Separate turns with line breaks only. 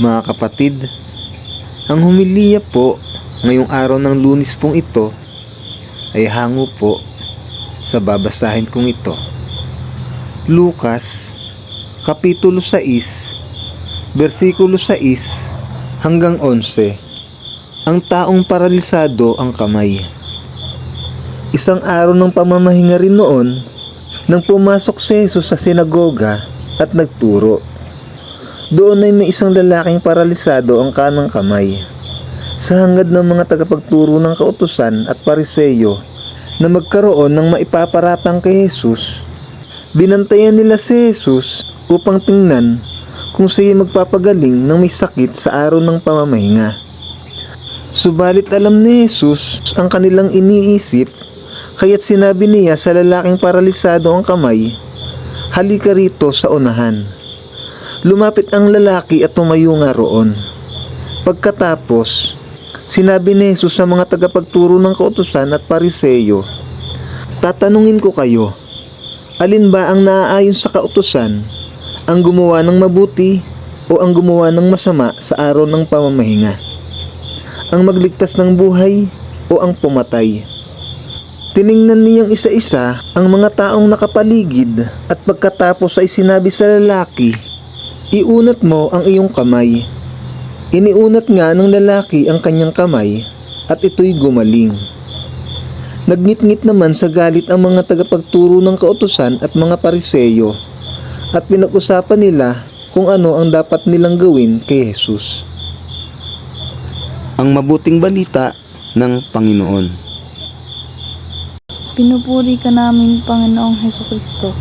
Mga kapatid, ang humiliya po ngayong araw ng Lunes pong ito ay hango po sa babasahin kong ito. Lucas, Kapitulo 6, versikulo 6 hanggang 11. Ang taong paralisado ang kamay. Isang araw ng pamamahinga rin noon, nang pumasok si Jesus sa sinagoga at nagturo. Doon ay may isang lalaking paralisado ang kanang kamay. Sa hangad ng mga tagapagturo ng kautusan at pariseyo na magkaroon ng maipaparatang kay Jesus, binantayan nila si Jesus upang tingnan kung siya magpapagaling ng may sakit sa araw ng pamamahinga. Subalit alam ni Jesus ang kanilang iniisip, kaya't sinabi niya sa lalaking paralisado ang kamay, "Halika rito sa unahan." Lumapit ang lalaki at tumayo nga roon. Pagkatapos, sinabi ni Jesus sa mga tagapagturo ng kautusan at pariseyo, "Tatanungin ko kayo, alin ba ang naaayon sa kautusan, ang gumawa ng mabuti o ang gumawa ng masama sa araw ng pamamahinga? Ang magligtas ng buhay o ang pumatay?" Tiningnan niyang isa-isa ang mga taong nakapaligid at pagkatapos ay sinabi sa lalaki, "Iunat mo ang iyong kamay." Iniunat nga ng lalaki ang kanyang kamay at ito'y gumaling. Nagngit-ngit naman sa galit ang mga tagapagturo ng kautusan at mga pariseyo at pinag-usapan nila kung ano ang dapat nilang gawin kay Jesus. Ang mabuting balita ng Panginoon.
Pinupuri ka namin, Panginoong Hesukristo.